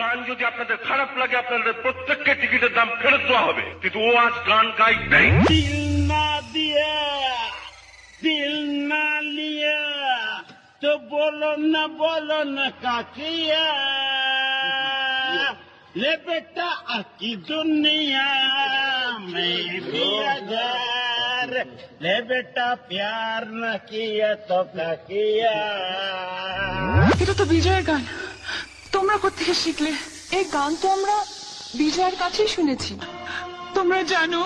গান যদি আপনাদের খারাপ লাগে আপনাদের প্রত্যেককে টিকিটের দাম ফেরত দেওয়া হবে, কিন্তু ও আজ গান গাই নাই। दिल ना दिया दिल ना लिया तो बोलो न काकिया ले बेटा आकी दुनिया में भी अगर ले बेटा प्यार न किया तो क्या किया। এটা তো বিজয়ের গান, তোমরা কোত্থেকে শিখলে? এই গান তো আমরা বিজয়ের কাছেই শুনেছি। তোমরা জানো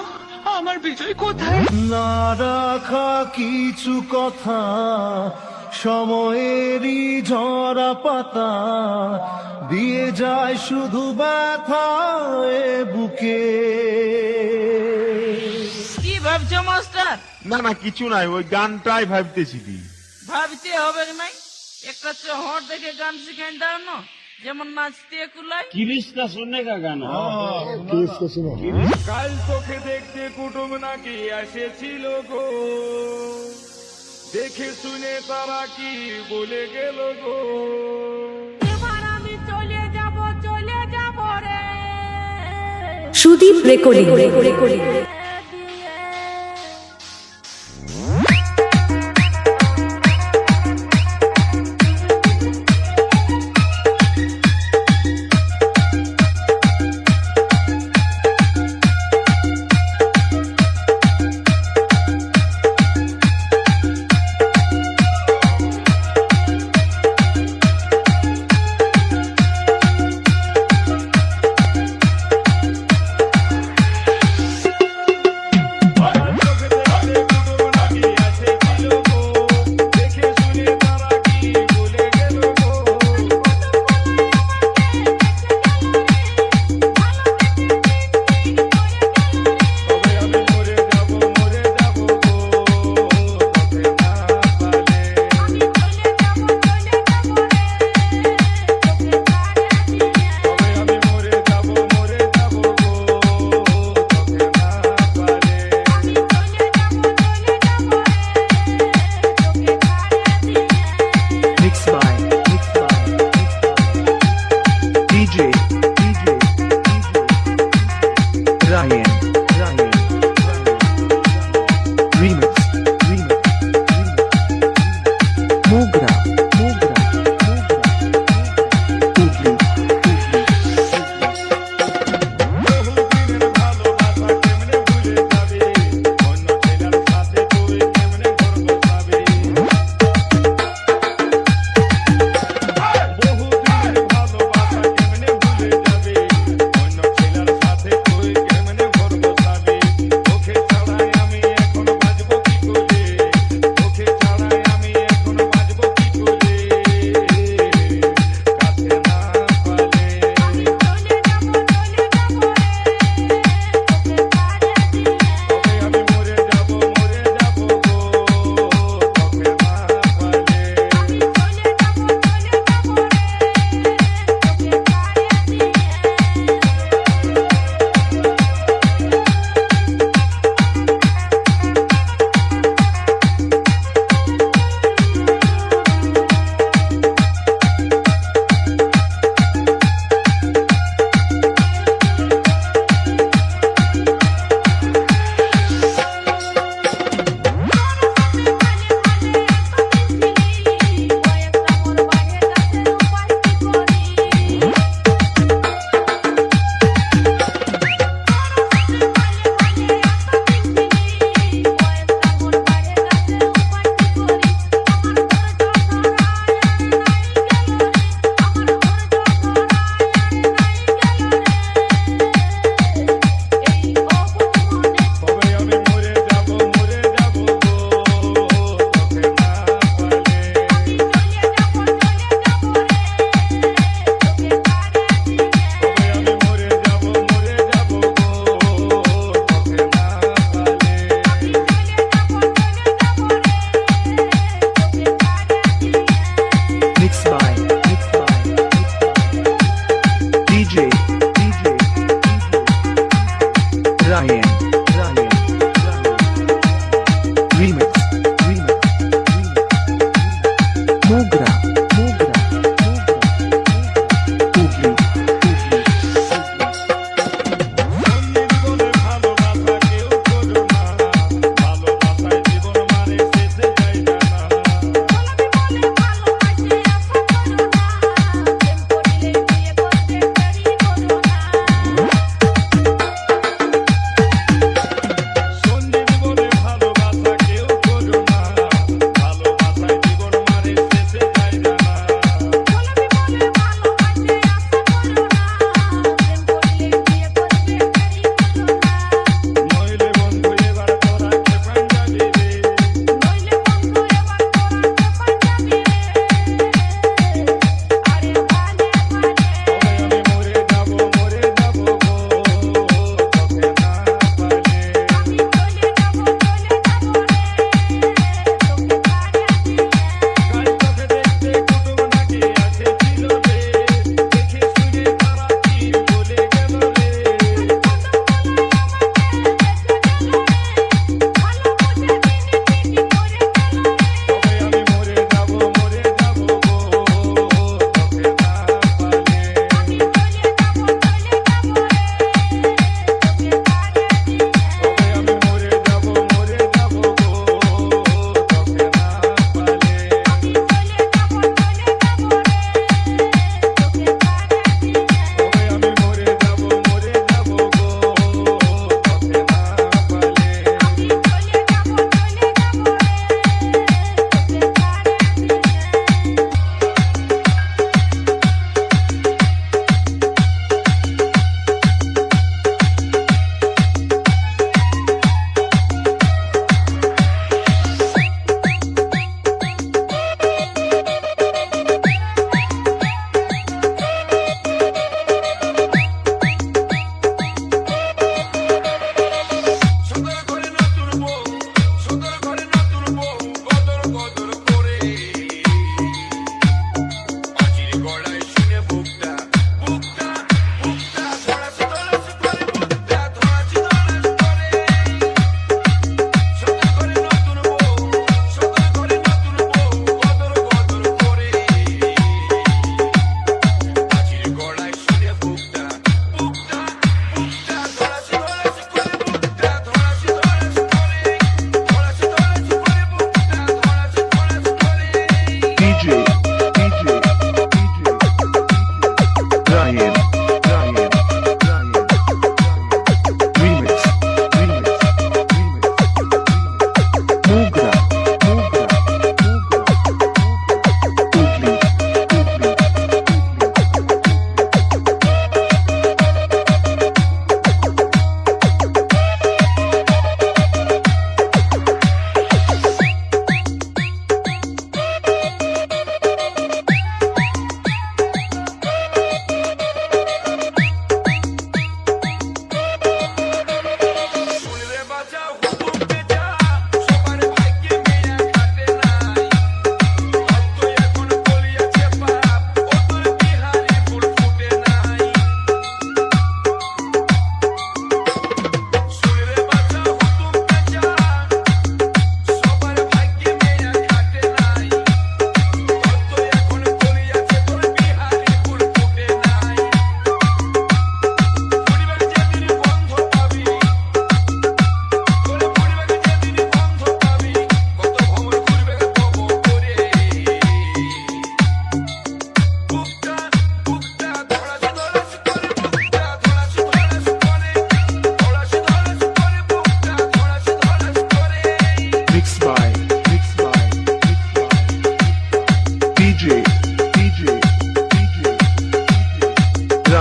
আমার বিজয় কোথায়? না রাখা কিছু কথা সময়েরই ঝরা পাতা দিয়ে যায় শুধু ব্যথা এ বুকে। কি ভাবছো মাস্টার? না না কিছু নাই, ওই গানটাই ভাবতেছিলি। ভাবতে হবে নাই, একটা হট দেখে গান শিখাই দাও না, যেমন নাচতে কুলাই। किरिश का सुनने का गाना কাল তোকে দেখতে কুটুম নাকি এসেছিল গো, দেখে শুনে তারা কি বলে গেল গো। এবার আমি চলে যাব রে। সুদীপ রেকর্ডিং।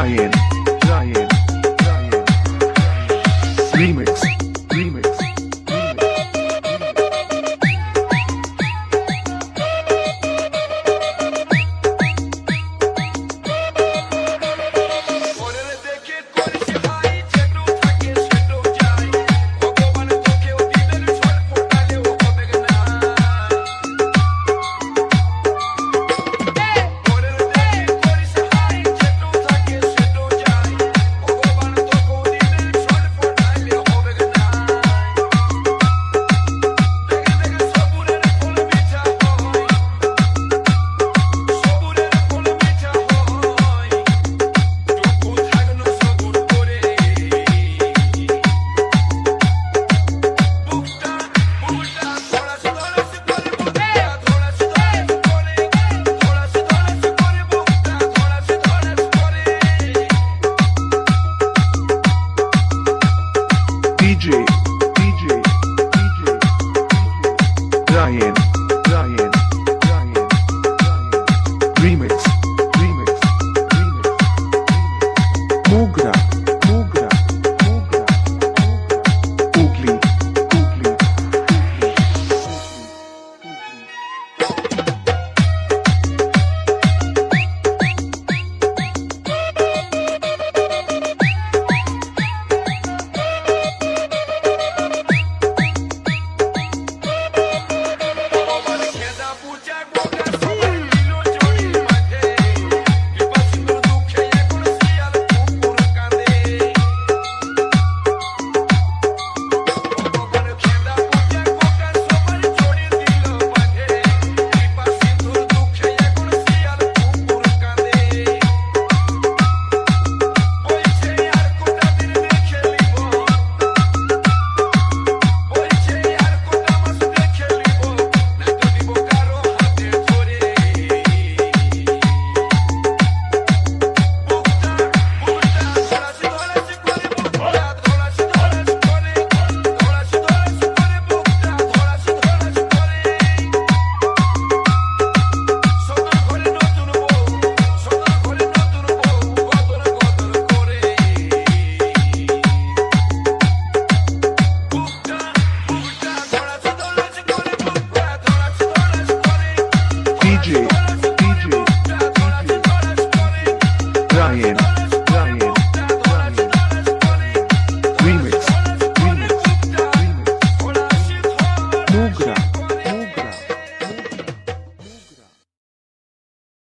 IN